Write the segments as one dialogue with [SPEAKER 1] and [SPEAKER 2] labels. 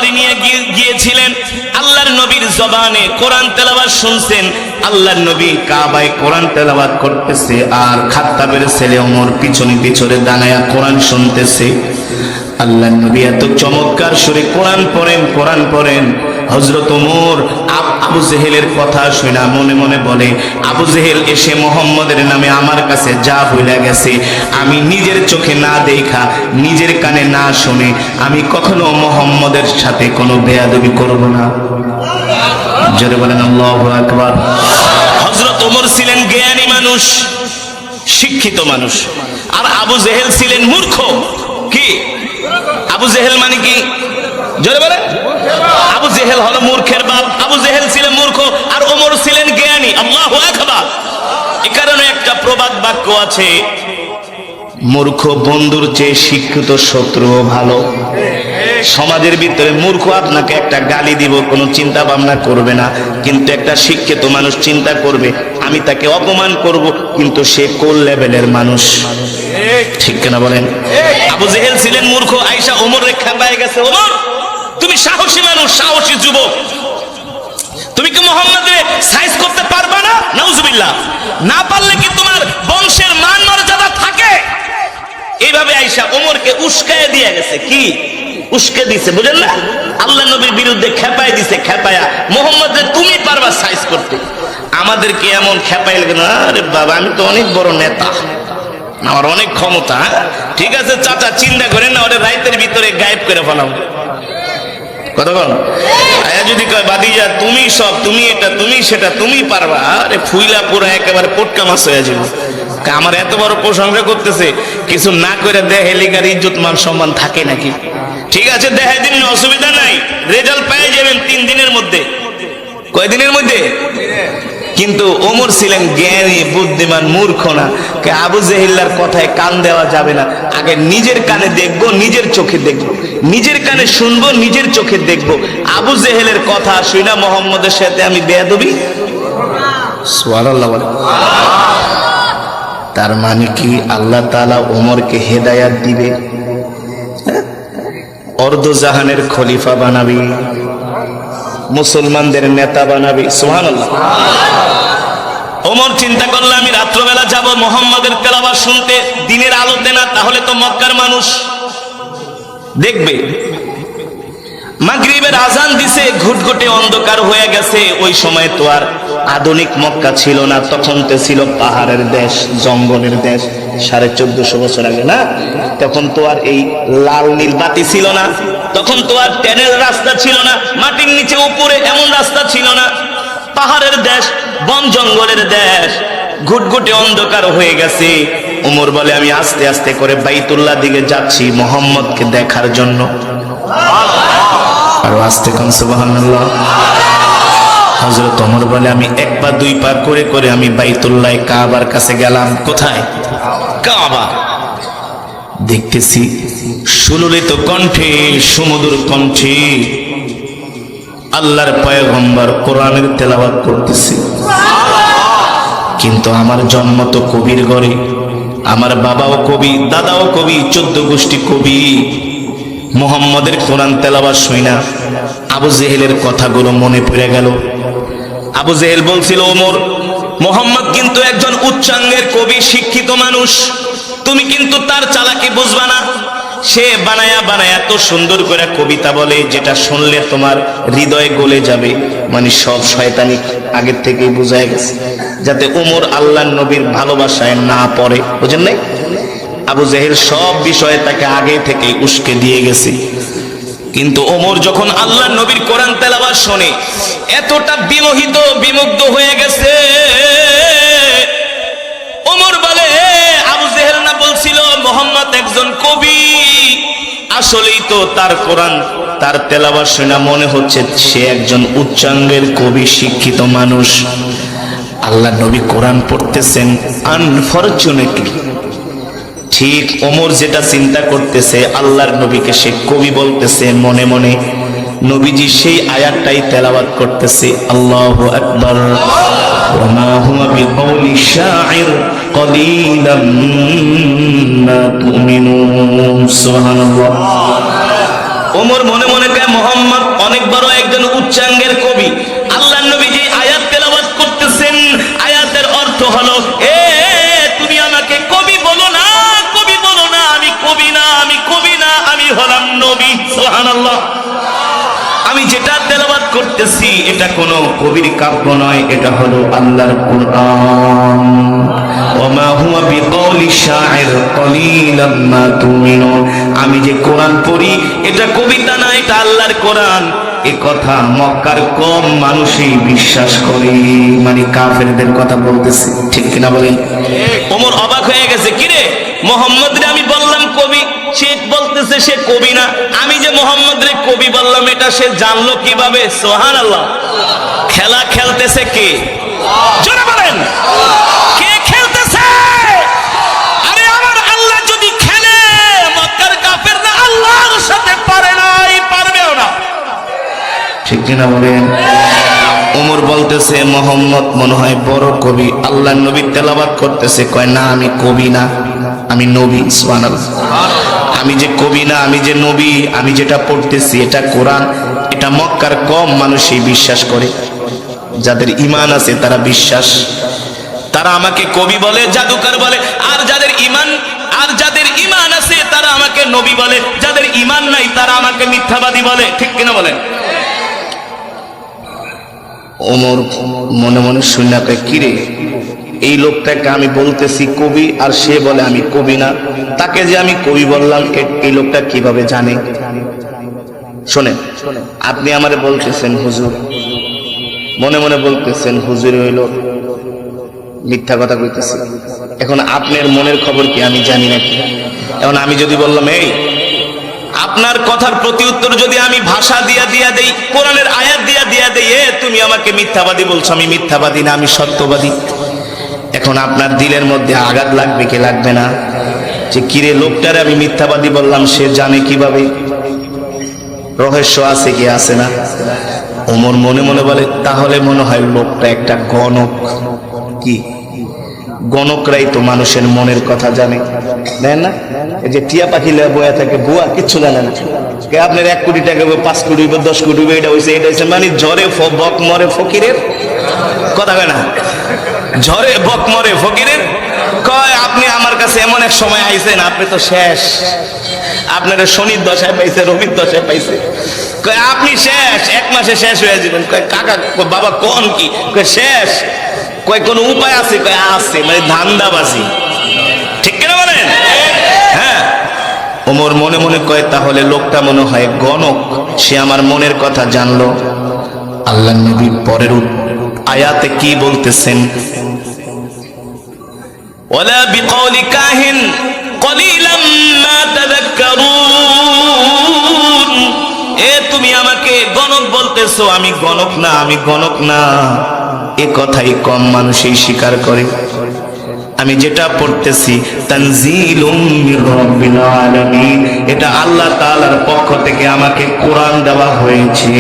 [SPEAKER 1] তরবারি নিয়ে গিয়েছিলেন, আল্লাহর নবীর জবানে কোরআন তেলাওয়াত শুনছেন। আল্লাহর নবী কাবায় কোরআন তেলাওয়াত করতেছে, আর খাত্তাবের ছেলে ওমর পিছনে পিছনে দাঁড়ায়া কোরআন শুনতেছে। আল্লাহর নবী এত চমৎকার সুরে কোরআন পড়েন। হযরত ওমর আবু জেহেলের কথা শুনে মনে মনে বলে, আবু জেহেল এসে মুহাম্মদের নামে আমার কাছে যা বলে গেছে, আমি নিজের চোখে না দেখা, নিজের কানে না শুনে আমি কখনো মুহাম্মদের সাথে কোনো বেয়াদবি করব না। জোরে বলেন আল্লাহু আকবার। হযরত ওমর ছিলেন জ্ঞানী মানুষ, শিক্ষিত মানুষ, আর আবু জেহেল ছিলেন মূর্খ। কি আবু জেহেল মানে কি? জোরে বলেন। আবু জেহেল হলো মূর্খের বাপ। আবু জেহেল ছিলেন মূর্খ, আর ওমর ছিলেন জ্ঞানী। আল্লাহু আকবার। এই কারণে একটা প্রবাদ বাক্য আছে, মূর্খ বন্ধুর চেয়ে শিক্ষিত শত্রু ভালো। সমাজের ভিতরে মূর্খ আপনাকে একটা গালি দিব, কোনো চিন্তা ভাবনা করবে না, কিন্তু একটা শিক্ষিত মানুষ চিন্তা করবে আমি তাকে অপমান করব, কিন্তু সে কোন লেভেলের মানুষ। ঠিক কিনা বলেন? আবু জেহেল ছিলেন মূর্খ। আয়েশা ওমর রেখা পেয়ে গেছে, ওমর তুমি সাহসী মানুষ, সাহসী যুবক, তুমি কি মুহাম্মদের সাইজ করতে পারবে না? নাউজুবিল্লাহ। না পারলে কি তোমার বংশের মান মর্যাদা থাকে? এইভাবে আয়েশা ওমরকে উস্কায়ে দিয়ে গেছে। কি উস্কে দিছে বুঝেন না? আল্লাহ নবীর বিরুদ্ধে খেপায় দিছে, খেপায়া মুহাম্মদের তুমি পারবা সাইজ করতে। আমাদেরকে এমন খেপাইল কেন? আরে বাবা, আমি তো অনেক বড় নেতা, আমার অনেক ক্ষমতা। ঠিক আছে চাচা, চিন্তা করেন না, ওরে রাইতের ভিতরে গায়েব করে ফেলাম। কতক্ষণ যদি কয় বাদিজা তুমি সব, তুমি এটা, তুমি সেটা, তুমি পারবা, আরে ফুইলা পুরা একেবারে পটকা মাছ হয়ে যাবে। আমার এত বড় প্রশংসা করতেছে, কিছু না করে দেখে লিগার ইজ্জত মান সম্মান থাকে নাকি? ঠিক আছে দেখে দিন, অসুবিধা নাই, রেজাল্ট পেয়ে যাবেন 3 দিনের মধ্যে। কয়দিনের মধ্যে? কিন্তু ওমর ছিলেন জ্ঞানী, বুদ্ধিমান, মূর্খ না। আবু জেহেলের কথায় কান দেওয়া যাবে না। আগে নিজের কানে দেখবো, নিজের চোখে দেখবো, নিজের কানে শুনবো, নিজের চোখে দেখবো। আবু জেহেলের কথা শুনা মুহাম্মদের সাথে আমি বেয়াদবি? সুবহানাল্লাহ বলে। তার মানে কি আল্লাহ তাআলা ওমরকে হেদায়েত দিবে, অর্ধজাহানের খলিফা বানাবি, মুসলমানদের নেতা বানাবি। সুবহানাল্লাহ। ওমর চিন্তা করলে আমি রাত্রবেলা যাব মুহাম্মাদের তেলাওয়াত শুনতে, দিনের আলোতে না, তাহলে তো মক্কার মানুষ দেখবে। মাগরিবের আজান দিছে, ঘুটঘুটে অন্ধকার হয়ে গেছে। ওই সময় তো আর আধুনিক মক্কা ছিল না, তখন তো ছিল পাহাড়ের দেশ, জঙ্গলের দেশ। 1450 বছর আগে না, তখন তো আর এই লাল নীল বাতি ছিল না, তখন তো আর ট্রেনের রাস্তা ছিল না, মাটির নিচে উপরে এমন রাস্তা ছিল না। পাহাড়ের দেশ, বন জঙ্গলের দেশ, ঘুটঘুটে অন্ধকার হয়ে গেছে। ওমর বলে আমি আস্তে আস্তে করে বাইতুল্লাহ দিকে যাচ্ছি মুহাম্মদকে দেখার জন্য। আর আস্তে কোন সুবহানাল্লাহ। হযরত ওমর বলে আমি 1 পা 2 পা করে করে আমি বাইতুল্লাহ কাবার কাছে গেলাম। কোথায়? কাবা। দেখতেছি সুললিত কণ্ঠে, সুমধুর কণ্ঠে আল্লাহর পয়গম্বর কোরআনের তেলাওয়াত করতেছে। কিন্তু আমার জন্ম তো কবির ঘরে, আমার বাবাও কবি, দাদাও কবি, 14 গোষ্ঠী কবি। মুহাম্মদের কোরআন তেলাওয়াত শুনা আবু জেহেলের কথাগুলো মনে পড়ে গেল। আবু জেহেল বলছিল, ওমর মুহাম্মদ কিন্তু একজন উচ্চাঙ্গের কবি, শিক্ষিত মানুষ, তুমি কিন্তু তার চালাকি বুঝবা না। সে বানায়া বানায়া এত সুন্দর করে কবিতা বলে, যেটা শুনলে তোমার হৃদয়ে গলে যাবে। মানে সব শয়তানি আগের থেকেই বুঝায় গেছে, যাতে ওমর আল্লাহর নবীর ভালোবাসায় না পড়ে। বুঝেন নাই? আবু জেহেল সব বিষয়ে তাকে আগে থেকে উস্কে দিয়ে গেছে। কিন্তু ওমর যখন আল্লাহর নবীর কোরআন তেলাওয়াত শুনে এতটা বিমোহিত, বিমুগ্ধ হয়ে গেছে। ওমর বলে, আবু জেহেল না বলছিল মুহাম্মদ একজন কবি? আসলেই তো তার কোরআন, তার তেলাওয়াত শুনে মনে হচ্ছে সে একজন উচ্চাঙ্গের কবি, শিক্ষিত মানুষ। আল্লাহর নবী কোরআন পড়তেছেন, আনফরচুনেটলি ঠিক ওমর যেটা চিন্তা করতেছে, আল্লাহর নবীকে সে কবি বলতেছে মনে মনে। নবীজি সেই আয়াতটাই তেলাওয়াত করতেছে, আল্লাহু আকবার, ওয়া মা হুয়া বিকাউলি শাইর কলিলাম মা তুমিনুন। সুবহানাল্লাহ। ওমর মনে মনে কয় মোহাম্মদ অনেক বড় একজন উচ্চাঙ্গের কবি। আল্লাহর নবী যে আয়াত তেলাওয়াত করতেছেন, আয়াতের অর্থ হলো তুমি আমাকে কবি বলো না, কবি বলো না, আমি কবি না, আমি কবি না, আমি হলাম নবী। সুবহানাল্লাহ। আমি যেটা তেলাওয়াত করতেছি এটা কোনো কবির কাব্য নয়, এটা হলো আল্লাহর কুরআন। ওমা হুয়া বিকাউলি শাইর কলিলাম মা তুমিনুন। আমি যে কোরআন পড়ি এটা কবিতা না, এটা আল্লাহর কোরআন। এই কথা মক্কার কম মানুষই বিশ্বাস করে, মানে কাফেরদের কথা বলতেছে, ঠিক কিনা বলেন? ওমর অবাক হয়ে গেছে, কিরে মোহাম্মদ রে আমি বললাম কবি, সে বলতেছে সে কবি না। আমি যে মোহাম্মদ রে কবি বললাম এটা সে জানলো কিভাবে? সুবহানাল্লাহ। খেলা খেলতেছে কে? জোরে বলেন, কে খেলতেছে? আরে আমার আল্লাহ যদি খেলে, মক্কার কাফেররা আল্লাহর সাথে পারে নাই, পারবেও না, ঠিক কিনা বলেন? ওমর বলতেছে মোহাম্মদ মনে হয় বড় কবি। আল্লাহ নবী তেলাওয়াত করতেছে, কয় না আমি কবি না, আমি নবী। সুবহানাল্লাহ। আমি যে কবি না, আমি যে নবী, আমি যেটা পড়তেছি এটা কোরআন। এটা মক্কার কম মানুষই বিশ্বাস করে, যাদের ঈমান আছে তারা বিশ্বাস। তারা আমাকে কবি বলে, জাদুকর বলে। আর যাদের ঈমান আছে তারা আমাকে নবী বলে, যাদের ঈমান নাই তারা আমাকে মিথ্যাবাদী বলে, ঠিক কিনা বলেন? ওমর মনে মনে শুনে কয়, কিরে এই লোকটাকে আমি বলতেছি কবি আর সে বলে আমি কবি না, তাকে যে আমি কবি বললাম এই লোকটা কিভাবে জানে? শোনেন, আপনি আমারে বলতেছেন হুজুর, মনে মনে বলতেছেন হুজুর হইল মিথ্যা কথা কইতেছে। এখন আপনার মনের খবর কি আমি জানি নাকি? এখন আমি যদি বললাম এই আপনার কথার প্রতি উত্তর যদি আমি ভাষা দিয়া দেই, কোরআনের আয়াত দিয়া দেই, তুমি আমাকে মিথ্যাবাদী বলছো, আমি মিথ্যাবাদী না, আমি সত্যবাদী। এখন আপনার দিলের মধ্যে আঘাত লাগবে কি লাগবে না? যে কিরে লোকটারে আমি মিথ্যাবাদী বললাম, সে জানে কিভাবে? রহস্য আছে কি আছে না? ওমর মনে মনে বলে, তাহলে মনে হয় লোকটা একটা গণক। কি গণকরাই তো মানুষের মনের কথা জানে, দেন না? এই যে টিয়া পাখি বয়া থাকে, বুয়া কিচ্ছু জানে না। আপনার 1 কোটি টাকা 5 কোটি 10 কোটি এটা হয়েছে এটা হয়েছে, মানে ঝড়ে বক মরে ফকিরের কথা কয় না, ঝড়ে বক মরে ফকিরের কয়। আপনি আমার কাছে এমন এক সময় আইছেন, আপনি তো শেষ। আপনারা শনির দশায় পাইছে, রবির দশায় পাইছে, কয় আপনি শেষ, 1 মাসে শেষ হয়ে যাবেন। কয় কাকা বাবা কোন কি? কয় শেষ। কয় কোন উপায় আছে? কয় আছে, মানে ধান্দাবাজি, ঠিক কিনা বলেন? হ্যাঁ। ওমর মনে মনে কয় তাহলে লোকটা মনে হয় গণক, সে আমার মনের কথা জানলো। আল্লাহ নবী পরের আয়াতে কি বলতেছেন? ওয়ালা বিকাউলি কাহিন কলিলাম মা তাযাক্কারুন। তুমি আমাকে গণক বলতেছো, আমি গণক না, আমি গণক না। এ কথাই কম মানুষই স্বীকার করে। আমি যেটা পড়তেছি তানজিলুম মির রাব্বিল আলামিন, এটা আল্লাহ তাআলার পক্ষ থেকে আমাকে কোরআন দেওয়া হয়েছে।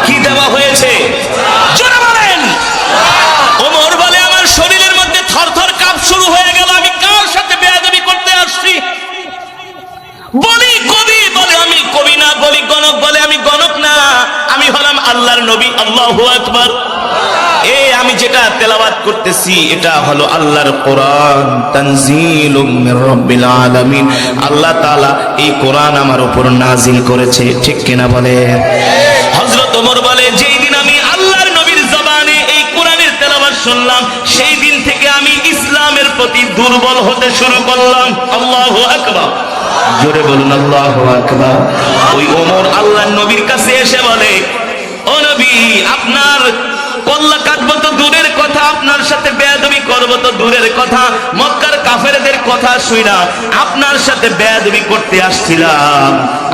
[SPEAKER 1] কি দেওয়া হয়েছে? জোরে বলেন। ওমর বলে আমার শরীরের মধ্যে থরথর কাঁপ শুরু হয়ে গেল। আমি কার সাথে বেয়াদবি করতে আসছি? বলি কবি বলে আমি কবি না, বলি গণক বলে আমি গণক না, আমি হলাম আল্লাহর নবী। আল্লাহু আকবার। আমি যেটা তেলাওয়াত করতেছি এটা হলো আল্লাহর কোরআন, তানজিলুম মির রাব্বিল আলামিন। আল্লাহ তাআলা এই কোরআন আমার উপর নাজিল করেছে, ঠিক কিনা বলে? হযরত ওমর বলে যেই দিন আমি আল্লাহর নবীর জবানে এই কোরআনের তেলাওয়াত শুনলাম, সেই দিন থেকে আমি ইসলামের প্রতি দুর্বল হতে শুরু করলাম। আল্লাহু আকবার। জোরে বলুন আল্লাহু আকবার। ওই ওমর আল্লাহর নবীর কাছে এসে বলে, ও নবী, আপনার কল্লা কাটবো তো দূরের কথা, আপনার সাথে বেয়াদবি করবো তো দূরের কথা, মক্কার কাফেরদের কথা শুইনা আপনার সাথে বেয়াদবি করতে আসছিলাম।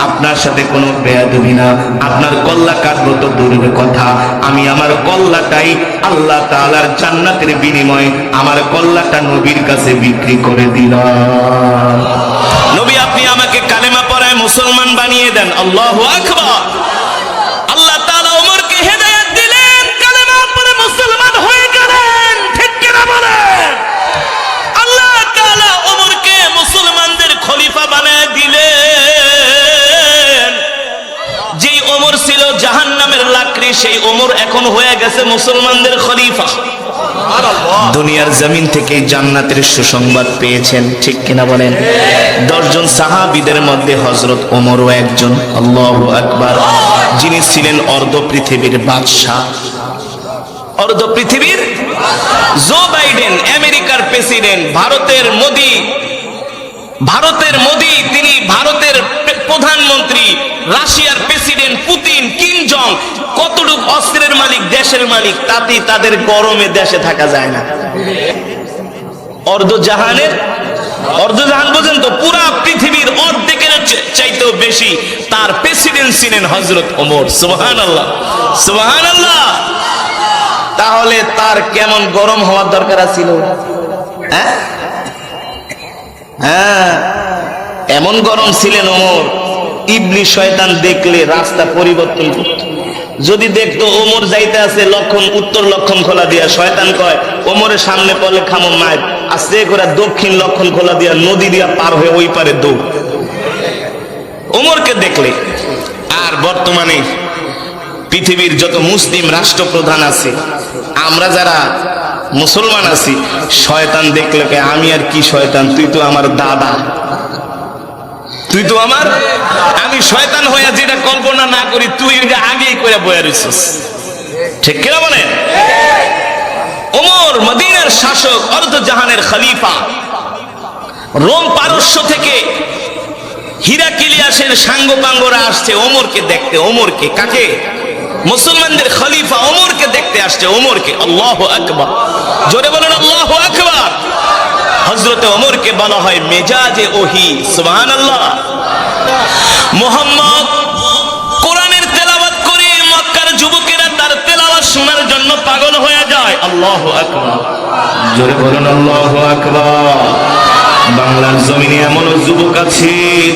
[SPEAKER 1] আপনার সাথে কোনো বেয়াদবি না, আপনার কল্লা কাটবো তো দূরের কথা, আমি আমার কল্লাটাই আল্লাহ তাআলার জান্নাতের বিনিময়ে আমার কল্লাটা নবীর কাছে বিক্রি করে দিলাম। নবী আপনি আমাকে কালেমা পড়ায় মুসলমান বানিয়ে দেন। আল্লাহু আকবার। আল্লাহ তাআলা ওমরকে হেদায়েত দিলেন, কালেমা পড়ে মুসলমান হয়ে গেলেন, ঠিক কিনা বলেন? আল্লাহ তাআলা ওমরকে মুসলমানদের খলিফা বানায় দিলেন। এখন হয়ে গেছে মুসলমানদের খলিফা। দুনিয়ার জমিন থেকে জান্নাতের সুসংবাদ পেয়েছেন, ঠিক কিনা বলেন? 10 জন সাহাবীদের মধ্যে হযরত ওমরও একজন। আল্লাহু আকবার। যিনি ছিলেন অর্ধ পৃথিবীর বাদশাহ, অর্ধ পৃথিবীর। জো বাইডেন আমেরিকার প্রেসিডেন্ট, ভারতের মোদি তিনি ভারতের প্রধানমন্ত্রী, রাশিয়ার প্রেসিডেন্ট পুতিন, কিম জং, কতটুকু অস্ত্রের মালিক, দেশের মালিক, তাতেই তাদের গরমে দেশে থাকা যায় না। অর্ধজাহান বোঝেন তো, পুরা পৃথিবীর অর্ধেকের চাইতেও বেশি তার প্রেসিডেন্ট ছিলেন হযরত ওমর। সুবহানাল্লাহ, সুবহানাল্লাহ। তাহলে তার কেমন গরম হওয়ার দরকার ছিল? হ্যাঁ, এমন গরম ছিলেন ওমর, ইবলিস শয়তান দেখলে রাস্তা পরিবর্তন করত। যদি দেখতো ওমর যাইতে আছে লক্ষণ উত্তর লক্ষণ খোলা দিয়া, শয়তান কয় ওমরের সামনে পড়লে খামো মায়ের, আস্তে করে দক্ষিণ লক্ষণ খোলা দিয়া নদী দিয়া পার হয়ে ওই পারে দৌড় ওমরকে দেখলে। আর বর্তমানে পৃথিবীর যত মুসলিম রাষ্ট্রপ্রধান আছে, আমরা যারা মুসলমান আছি, শয়তান দেখলে আমি আর কি শয়তান, তুই তো আমার দাদা, তুই তো আমার, আমি শয়তান হইয়া যেটা কল্পনা না করি তুই এটা আগেই করে বইয়া রইছিস, ঠিক কিনা বলেন? ওমর মদিনার শাসক, অর্ধজাহানের খলিফা। রোম পারস্য থেকে হিরাক্লিয়াসের সাঙ্গপাঙ্গরা আসছে ওমরকে দেখতে। ওমরকে, কাকে? মুসলমানদের খলিফা ওমরকে দেখতে আসছে, ওমরকে। আল্লাহু আকবার, জোরে বলেন আল্লাহু আকবার। হযরত ওমরকে বলা হয় মেজাজে ওহী। সুবহানাল্লাহ। মুহাম্মদ কোরআনের তেলাওয়াত করে মক্কার যুবকেরা তার তেলাওয়াত শোনার জন্য পাগল হয়ে যায়। আল্লাহু আকবার, জোরে বলেন আল্লাহু আকবার। বাংলার জমিনে এমন যুবক আছে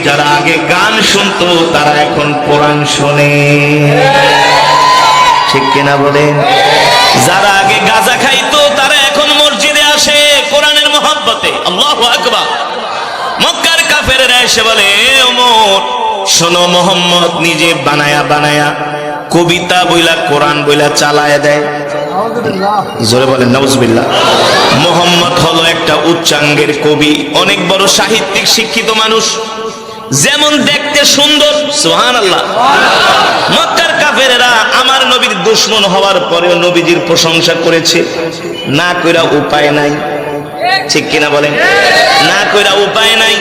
[SPEAKER 1] যারা আগে গান শুনতো, তারা এখন কোরআন শোনে, ঠিক কিনা বলেন? যারা আগে গাঁজা খাইতো, তারা এখন মসজিদে আসে কোরআনের মহব্বতে। আল্লাহু আকবার। মক্কার কাফেররা এসে বলে, ওমর শোনো, মোহাম্মদ নিজে বানায়া কবিতা বইলা কোরআন বইলা চালায় দেয়। জোরে বলেন নাউজুবিল্লাহ। মোহাম্মদ হলো একটা উচ্চাঙ্গের কবি, অনেক বড় সাহিত্যিক, শিক্ষিত মানুষ, যেমন দেখতে সুন্দর। সুবহানাল্লাহ। মক্কার কাফেরেরা আমার নবীর দুশমন হওয়ার পরেও নবীজির প্রশংসা করেছে, না কইরা উপায় নাই, ঠিক কিনা বলেন? না কইরা উপায় নাই।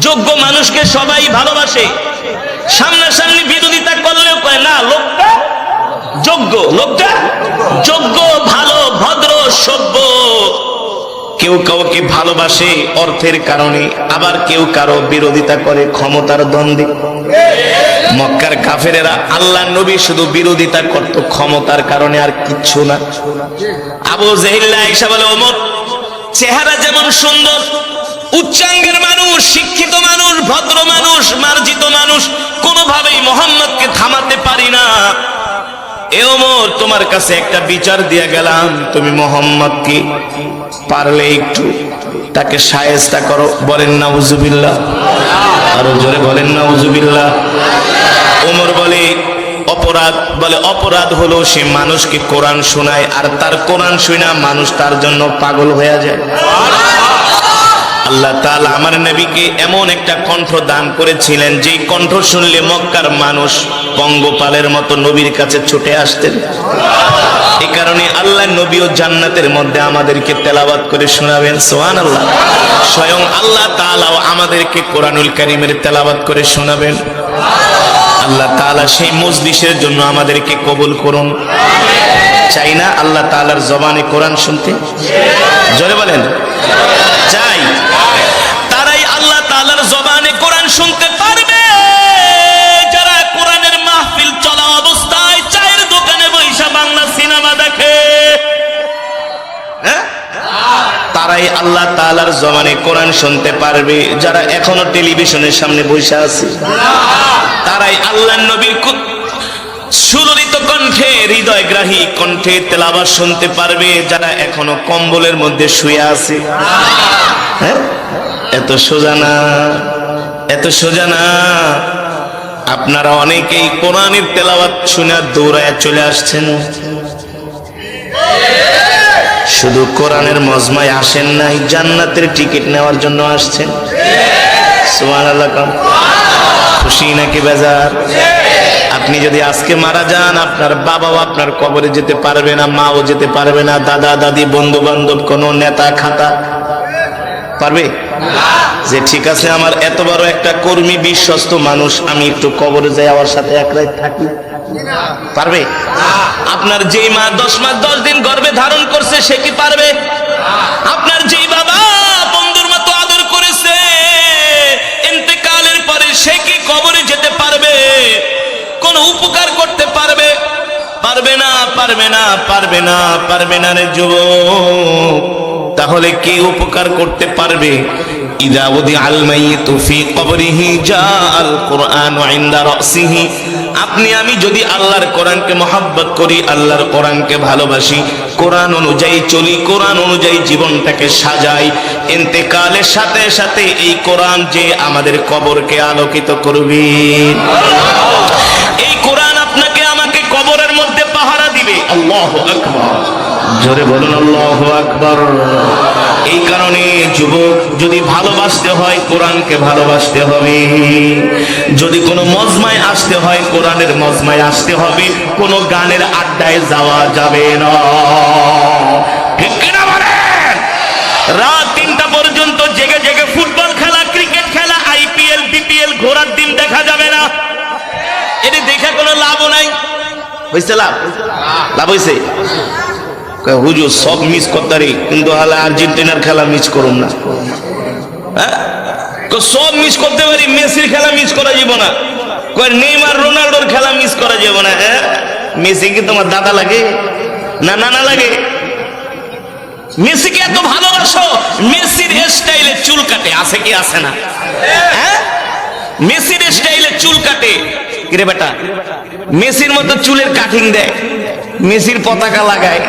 [SPEAKER 1] যোগ্য মানুষকে সবাই ভালোবাসে, সামনাসামনি বিরোধিতা করলেও কয় না লোকটা যোগ্য, লোকটা যোগ্য, ভালো, ভদ্র, সভ্য। কেউ কাউকে ভালোবাসে অর্থের কারণে, আবার কেউ কারো বিরোধিতা করে ক্ষমতার দ্বন্দ্বে। মক্কার কাফেরেরা আল্লাহর নবী শুধু বিরোধিতা করত ক্ষমতার কারণে, আর কিচ্ছু না। আবু জেহেল আয়েশা বলে, ওমর চেহারা যেমন সুন্দর, উচ্চাঙ্গের মানুষ, শিক্ষিত মানুষ, ভদ্র মানুষ, মার্জিত মানুষ, কোনোভাবেই মুহাম্মদকে থামাতে পারি না। এ ওমর, তোমার কাছে একটা বিচার দিয়ে গেলাম, তুমি মুহাম্মদকে পারলে একটু তাকে শায়েস্তা করো। বলেন নাউজুবিল্লাহ, আরো জোরে বলেন নাউজুবিল্লাহ। ওমর বলে অপরাধ হলো সে মানুষকে কোরআন শোনায়, আর তার কোরআন শুনা মানুষ তার জন্য পাগল হয়ে যায়। আল্লাহ তাআলা আমার নবীকে এমন একটা কণ্ঠ দান করেছিলেন, যেই কণ্ঠ শুনলে মক্কার মানুষ পঙ্গপালের মতো নবীর কাছে ছুটে আসতেন। এই কারণে আল্লাহ নবীও জান্নাতের মধ্যে আমাদেরকে তেলাওয়াত করে শোনাবেন। সুবহানাল্লাহ। স্বয়ং আল্লাহ তাআলাও আমাদেরকে কোরআনুল কারীমের তেলাওয়াত করে শোনাবেন। আল্লাহ তাআলা সেই মজলিসের জন্য আমাদেরকে কবুল করুন। চাই না আল্লাহ তাআলার জবানে কোরআন শুনতে? জোরে বলেন চাই। তারাই আল্লাহ তাআলার জবানে কোরআন শুনতে পারবে যারা কোরআনের মাহফিল চলা অবস্থায় চায়ের দোকানে বৈশা বাংলা সিনেমা দেখে। তারাই আল্লাহ তাআলার জবানে কোরআন শুনতে পারবে যারা এখনো টেলিভিশনের সামনে বসে আছে। তারাই আল্লাহর নবীর সুললিত কণ্ঠে, হৃদয়গ্রাহী কণ্ঠে তেলাওয়াত শুনতে পারবে যারা এখনো কম্বলের মধ্যে শুয়ে আছে। এত সোজা না, এত সোজা না। আপনারা অনেকেই কোরআনের তেলাওয়াত শুনে দৌড়ায় চলে আসছেন, শুধু কোরআনের মজমায় আসেন নাই, জান্নাতের টিকিট নেওয়ার জন্য আসছেন। সুবহানাল্লাহ। খুশি নাকি বেজার? আপনি যদি আজকে মারা যান, আপনার বাবাও আপনার কবরে যেতে পারবে না, মাও যেতে পারবে না, দাদা দাদি বন্ধু বান্ধব কোন নেতা খাতা পারবে যে ঠিক আছে আমার এত বড় একটা কর্মী বিশ্বস্ত মানুষ, আমি একটু কবরে যাই আমার সাথে এক রাত থাকি, পারবে? আপনার যেই মা 10 মাস 10 দিন গর্ভে ধারণ করছে সে কি পারবে? আপনার যেই বাবা বন্ধুর মতো আদর করেছে ইন্তেকালের পরে সে কি কবরে যেতে পারবে? কোন উপকার করতে পারবে? পারবে না, পারবে না, পারবে না, পারবে না রে যুবক। তাহলে কে উপকার করতে পারবে? ইদা উদিআল মাইয়িতু ফি কবরিহি জাআল কুরআনু ইনদা রাসিহি। আপনি আমি যদি আল্লাহর কোরআনকে মহব্বত করি, আল্লাহর কোরআনকে ভালোবাসি, কোরআন অনুযায়ী চলি, কোরআন অনুযায়ী জীবনটাকে সাজাই, ইন্তেকালের সাথে সাথে এই কোরআন যে আমাদের কবরকে আলোকিত করবে, এই কোরআন আপনাকে আমাকে কবরের মধ্যে পাহারা দিবে। আল্লাহু আকবার, জোরে বলুন আল্লাহু আকবার। এই কারণে যুবক, যদি ভালোবাসতে হয় কোরআনকে ভালোবাসতে হবে, যদি কোনো মজমায় আসতে হয় কোরআনের মজমায় আসতে হবে, কোনো গানের আড্ডায় যাওয়া যাবে না। ঠিক কিনা বলেন? রাত 3টা পর্যন্ত জেগে জেগে ফুটবল খেলা, ক্রিকেট খেলা, IPL BPL ঘোরার দিন দেখা যাবে না। এটি দেখে কোনো লাভও নাই। হয়েছে লাভ? লাভ হয়েছে? হুজুর সব মিস করতে পারি, কিন্তু হলে আর্জেন্টিনার খেলা মিস করুন না। হ্যাঁ, সব মিস করতে পারি, মেসির খেলা মিস করা যাব না, নেইমার রোনাল্ডোর খেলা মিস করা যাব না। হ্যাঁ, মেসি কি তোমার দাদা লাগে? না না না লাগে। মেসিকে এত ভালোবাসো, মেসির স্টাইলে চুল কাটে, আছে কি আছে না? হ্যাঁ, মেসির স্টাইলে চুল কাটে। কিরে বেটা, মেসির মতো চুলের কাটিং দেয়, মেসির পতাকা লাগায়,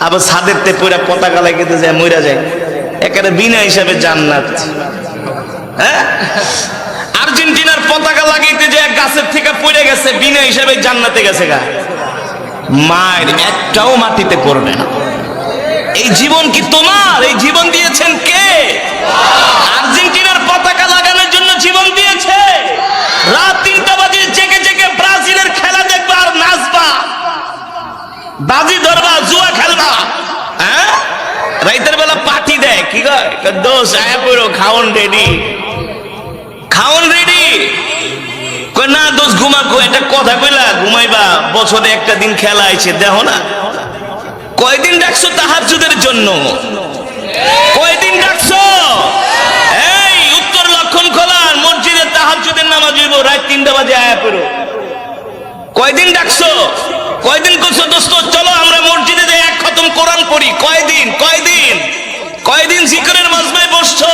[SPEAKER 1] আবার ছাদের তে পুরা পতাকা লাগাইতে যায়, মইরা যায়, একেবারে বিনা হিসাবে জান্নাত। হ্যাঁ, আর্জেন্টিনার পতাকা লাগাইতে যায় গাছের থেকে পড়ে গেছে, বিনা হিসাবে জান্নাতে গেছে গা। মায়ের একটাও মাটিতে পড়বে না। এই জীবন কি তোমার? এই জীবন দিয়েছেন কে? আর্জেন্টিনার পতাকা লাগানোর জন্য জীবন দিয়েছে। রাত 3টা বাজে জেগে জেগে ব্রাজিলের খেলা দেখবা আর নাচবা, বাজি ধরবা, জুয়া খেলবা। হ্যাঁ, রাতের বেলা পার্টি দেয়, কি দোষ আয়া পড়ো, খাওন রেডি, খাওন রেডি। না দোষ ঘুমাকো, এটা কথা কইলা ঘুমাইবা, বছরে একটা দিন খেলা আইছে, দেখো না কয়দিন ডাকছো তাহাজ্জুদের জন্য? কয়দিন ডাকছো? এই উত্তর লক্ষণ খোলার মসজিদে তাহাজ্জুদের নামাজ হইব, রাত 3টা বাজে আয়া পড়ো। কয়দিন ডাকছো? কয়দিন করছো দোস্ত চলো আমরা মসজিদে যাই, এক খতম কোরআন পড়ি? কয়দিন কয়দিন কয়দিন জিকিরের মজমায় বসছো?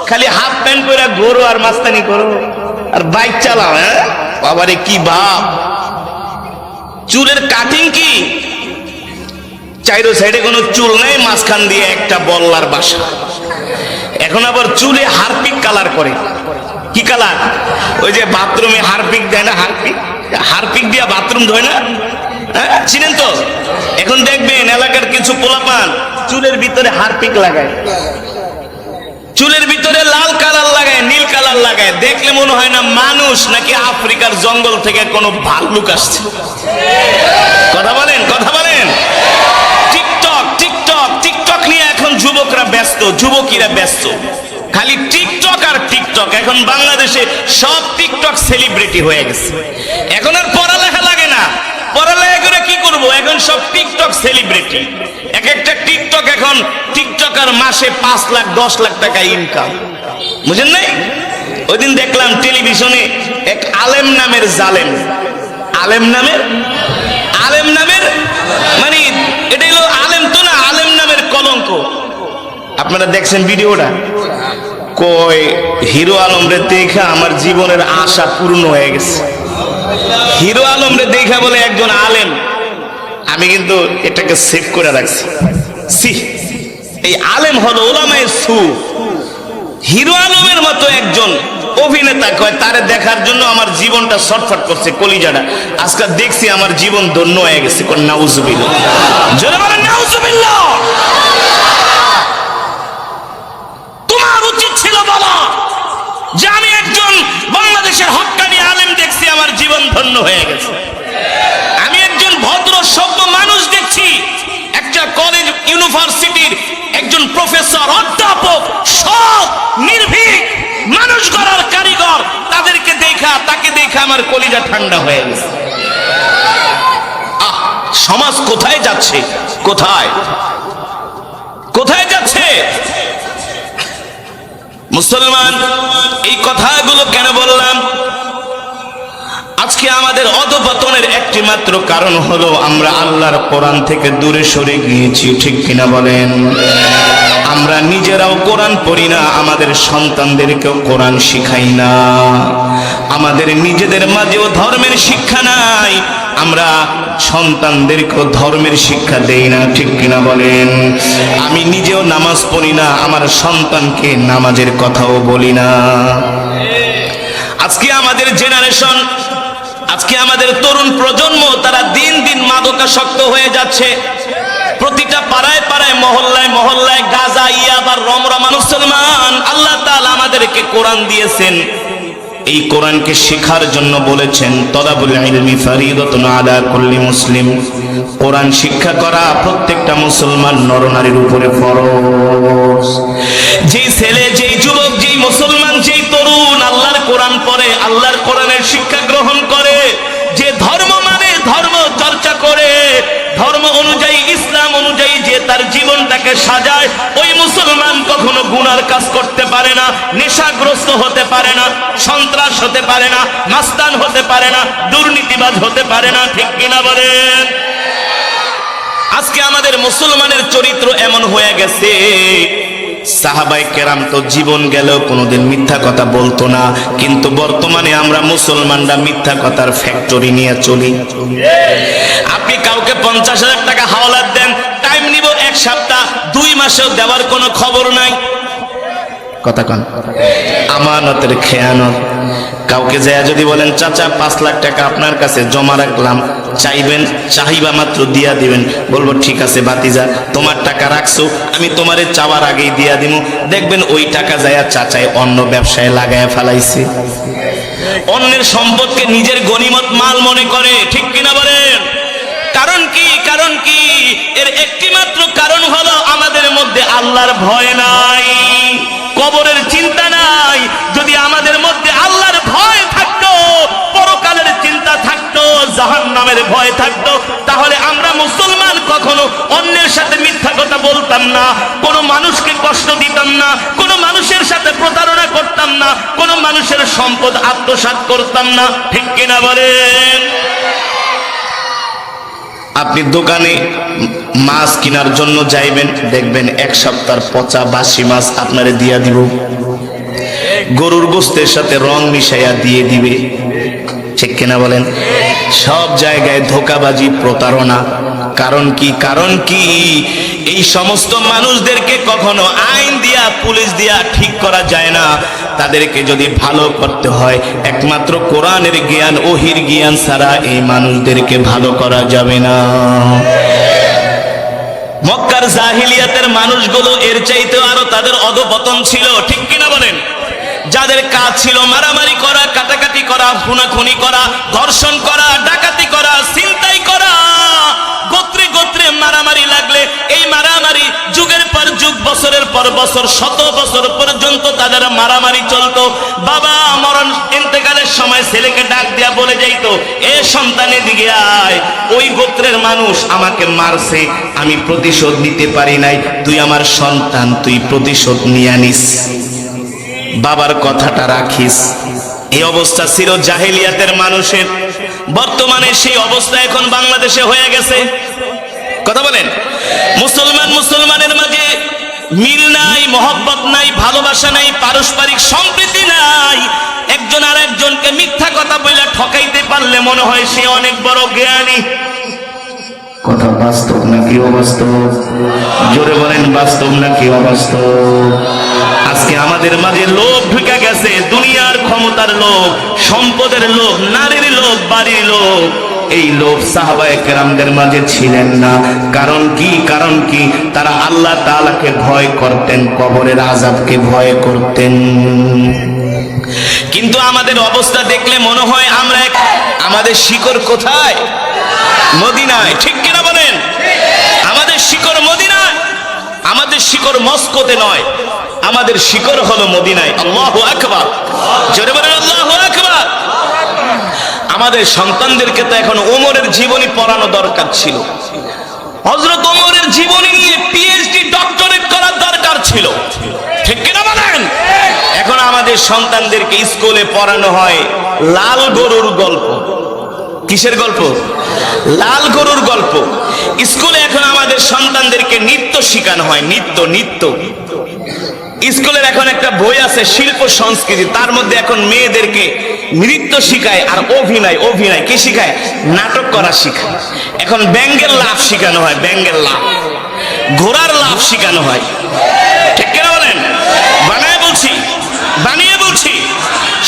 [SPEAKER 1] খালি হাফ প্যান্ট পরে ঘোরো আর মাস্তানি করো আর বাইক চালাও। হ্যাঁ বাবারে কি ভাব! চুলের কাটিং কি? চাইরো সাইডে কোনো চুল নেই, মাঝখান দিয়ে একটা বল্লার বাসা। এখন আবার চুলে হারপিক কালার করে। কি কালার? ওই যে বাথরুমে হারপিক দেয় না, হারপিক, হারপিক দিয়া বাথরুম ধোয় না? হ্যাঁ, চিনেন তো? এখন দেখবেন এলাকার কিছু পোলাপান চুলের ভিতরে হারপিক লাগায়, চুলের ভিতরে লাল কালার লাগায়, নীল কালার লাগায়, দেখলে মনে হয় না মানুষ নাকি আফ্রিকার জঙ্গল থেকে কোনো ভাল্লুক আসছে। কথা বলেন, কথা বলেন। টিকটক টিকটক টিকটক নিয়ে এখন যুবকরা ব্যস্ত, যুবতীরা ব্যস্ত, খালি টিকটক আর টিকটক। এখন বাংলাদেশে সব টিকটক সেলিব্রিটি হয়ে গেছে। এখন আর পড়ালেখা লাগে না, পড়ালেখা করে কি করব? এখন সব টিকটক সেলিব্রিটি। এক একটা টিকটক, এখন টিকটকার মাসে 5 লাখ 10 লাখ টাকা ইনকাম, বুঝেন নাই? ওই দিন দেখলাম টেলিভিশনে এক আলেম নামের জালেম, আলেম নামের, আলেম নামের মানে এটা হলো আলেম তো না, আলেম নামের কলঙ্ক। আপনারা দেখছেন ভিডিওটা? কই হিরো আলম রে দেখা আমার জীবনের আশা পূর্ণ হয়ে গেছে। হিরো আলম রে দেখা বলে একজন আলেম, আমি কিন্তু এটাকে সেভ করে রাখছি। এই আলেম হলো উলামায়ে সু। হিরো আলমের মতো একজন অভিনেতা কয় তারে দেখার জন্য আমার জীবনটা ছটফট করছে, কলিজাটা। আজকে দেখছি আমার জীবন ধন্য হয়ে গেছে। কোন নাউজুবিল্লাহ, জোরে বলেন নাউজুবিল্লাহ। তোমার উচিত ছিল বলা যে আমি একজন বাংলাদেশের হক্কানি আলেম দেখছি, আমার জীবন ধন্য হয়ে গেছে। আমি একজন ভদ্র সভ্য মানুষ দেখছি, একটা কলেজ ইউনিভার্সিটির একজন প্রফেসর, অধ্যাপক, সৎ নির্ভীক মানুষ গড়ার কারিগর, তাদেরকে দেখা, তাকে দেখা আমার কলিজা ঠান্ডা হয়ে গেছে। সমাজ কোথায় যাচ্ছে? কোথায় কোথায় যাচ্ছে? মুসলমান, এই কথাগুলো কেন বললাম? আজকে আমাদের অধঃপতনের একটি মাত্র কারণ হলো আমরা আল্লাহর কোরআন থেকে দূরে সরে গিয়েছি, ঠিক কিনা বলেন? আমরা নিজেরাও কোরআন পড়ি না, আমাদের সন্তানদেরকেও কোরআন শিখাই না, আমাদের নিজেদের মাঝেও ধর্মের শিক্ষা নাই, আমরা সন্তানদেরকেও ধর্মের শিক্ষা দেই না, ঠিক কিনা বলেন? আমি নিজেও নামাজ পড়ি না, আমার সন্তানকে নামাজের কথাও বলি না। আজকে আমাদের জেনারেশন, আজকে আমাদের তরুণ প্রজন্ম, তারা দিন দিন মাদকাসক্ত হয়ে যাচ্ছে। প্রতিটা পাড়ায় পাড়ায়, মহল্লায় মহল্লায় গাঁজা, ইয়াবা, রমরমা। মুসলমান, আল্লাহ তাআলা আমাদেরকে কোরআন দিয়েছেন, এই কোরআনকে শেখার জন্য বলেছেন তলাবুল ইলমি ফরিদাতুন আলা কুল্লি মুসলিম। কোরআন শিক্ষা করা প্রত্যেকটা মুসলমান নরনারীর উপরে ফরজ। যেই ছেলে, যেই যুবক, যেই মুসলমান, যেই তরুণ আল্লাহর কোরআন পড়ে, আল্লাহর কোরআনের শিক্ষা গ্রহণ করে, যে ধর্ম মানে ধর্ম চর্চা করে, ধর্ম অনুযায়ী, ইসলাম অনুযায়ী যে তার জীবনটাকে সাজায়, ওই মুসলমান কখনো গুনার কাজ করতে পারে না, নেশাগ্রস্ত হতে পারে না, সন্ত্রাস হতে পারে না, মাস্তান হতে পারে না, দুর্নীতিবাজ হতে পারে না, ঠিক কিনা বলেন? আজকে আমাদের মুসলমানের চরিত্র এমন হয়ে গেছে, সাহাবায়ে কেরাম তো জীবন গেলেও কোনোদিন মিথ্যা কথা বলতো না, কিন্তু বর্তমানে আমরা মুসলমানরা মিথ্যা কথার ফ্যাক্টরি নিয়ে চলি। আপনি কাউকে 50,000 টাকা হাওলাত দেন, টাইম নিব 1 সপ্তাহ, 2 মাসেও দেওয়ার কোনো খবর নাই। কথা কন, আমানতের খেয়ানত। কাউকে যায় যদি বলেন চাচা 5 লাখ টাকা আপনার কাছে জমা রাখলাম, চাইবেন, চাহিবা মাত্র দিয়া দিবেন, বলবো ঠিক আছে ভাতিজা, তোমার টাকা রাখছো, আমি তোমারে চাওয়ার আগেই দিয়া দিব। দেখবেন ওই টাকা যায় চাচাই অন্য ব্যবসায় লাগায় ফেলাইছে। অন্যের সম্পদকে নিজের গনিমত মাল মনে করে, ঠিক কিনা বলেন? কারণ কি? কারণ কি? এর একটি মাত্র কারণ হলো আমাদের মধ্যে আল্লাহর ভয় নাই, কবরের চিন্তা নাই। যদি আমাদের মধ্যে আল্লাহর ভয় থাকতো, পরকালের চিন্তা থাকতো, জাহান্নামের ভয় থাকতো, তাহলে আমরা মুসলমান কখনো অন্যের সাথে মিথ্যা কথা বলতাম না, কোনো মানুষকে কষ্ট দিতাম না, কোনো মানুষের সাথে প্রতারণা করতাম না, কোনো মানুষের সম্পদ আত্মসাৎ করতাম না, ঠিক কিনা বলেন? আপনি দোকানে মাছ কেনার জন্য যাইবেন, দেখবেন 1 সপ্তাহের পচা বাসি মাছ আপনারে দিয়া দিব, গরুর গোশতের সাথে রং মিশাইয়া দিয়ে দিবে, ঠিক কিনা বলেন? সব জায়গায় ধোঁকাবাজি, প্রতারণা। কারণ কি? কারণ কি? এই সমস্ত মানুষদেরকে কখনো আইন দিয়া, পুলিশ দিয়া ঠিক করা যায় না। তাদেরকে যদি ভালো করতে হয়, একমাত্র কোরআনের জ্ঞান, ওহির জ্ঞান ছাড়া এই মানুষদেরকে ভালো করা যাবে না। মক্কার জাহিলিয়াতের মানুষগুলো এর চাইতেও আরো তাদের অধঃপতন ছিল, ঠিক কিনা বলেন? যাদের কাজ ছিল মারামারি করা, কাটাকাটি করা, খুনাখুনি করা, ধর্ষণ করা, ডাকাতি করা, ছিনতাই করা, গোত্রে গোত্রে মারামারি লাগলে এই মারামারি যুগের পর যুগ, বছরের পর বছর, 100 বছর পর্যন্ত তাদের মারামারি চলতো। বাবা মরণ ইন্তেকালের সময় ছেলেকে ডাক দিয়া বলে যাইতো, এ সন্তানের দিকে আয়, ওই গোত্রের মানুষ আমাকে মারছে, আমি প্রতিশোধ নিতে পারি নাই, তুই আমার সন্তান, তুই প্রতিশোধ নিয়ে নিস, বাবার কথাটা রাখিস। এই অবস্থা ছিল জাহেলিয়াতের মানুষের। বর্তমানে সেই অবস্থা এখন বাংলাদেশে হয়ে গেছে। কথা বলেন, মুসলমান মুসলমানের মাঝে মিল নাই, মহব্বত নাই, ভালোবাসা নাই, পারস্পরিক সম্প্রীতি নাই। একজন আর একজনকে মিথ্যা কথা বলে ঠকাইতে পারলে মনে হয় সে অনেক বড় জ্ঞানী। কথা বাস্তব নাকি অবাস্তব? জোরে বলেন, বাস্তব নাকি অবাস্তব? আজকে আমাদের মাঝে লোভ ঢুকে গেছে, দুনিয়ার ক্ষমতার লোভ, সম্পদের লোভ, নারীর লোভ, বাড়ির লোভ। এই লোভ সাহাবায়ে কেরামদের মাঝে ছিলেন না। কারণ কি? কারণ কি? তারা আল্লাহ তাআলাকে ভয় করতেন, কবরের আযাবকে ভয় করতেন। কিন্তু আমাদের অবস্থা দেখলে মনে হয় আমরা আমাদের শিকড় কোথায়? মদিনায়। ঠিক কিনা বলেন? আমাদের শিকড় মদিনায়, আমাদের শিকড় মস্কোতে নয়, আমাদের শিকড় হলো মদিনায়। আল্লাহু আকবার, জোরে বলেন আল্লাহু আকবার। আমাদের সন্তানদেরকে তো এখন ওমরের জীবনী পড়ানো দরকার ছিল, হযরত ওমরের জীবনী নিয়ে পিএইচডি ডক্টরেট করার দরকার ছিল। ঠিক কিনা বলেন? এখন আমাদের সন্তানদেরকে স্কুলে পড়ানো হয় লাল গরুর গল্প। কিসের গল্প? লাল গরুর গল্প। স্কুলে এখন আমাদের সন্তানদেরকে নৃত্য শেখানো হয়, নৃত্য। স্কুলের এখন একটা বই আছে শিল্প সংস্কৃতি, তার মধ্যে এখন মেয়েদেরকে নৃত্য শিখায় আর অভিনয় কি শিখায়? নাটক করা শিখায়। এখন ব্যাঙ্গের লাভ শিখানো হয়, ব্যাঙ্গের লাভ, ঘোড়ার লাভ শিখানো হয়। ঠিক কিনা বলেন? বানিয়ে বলছি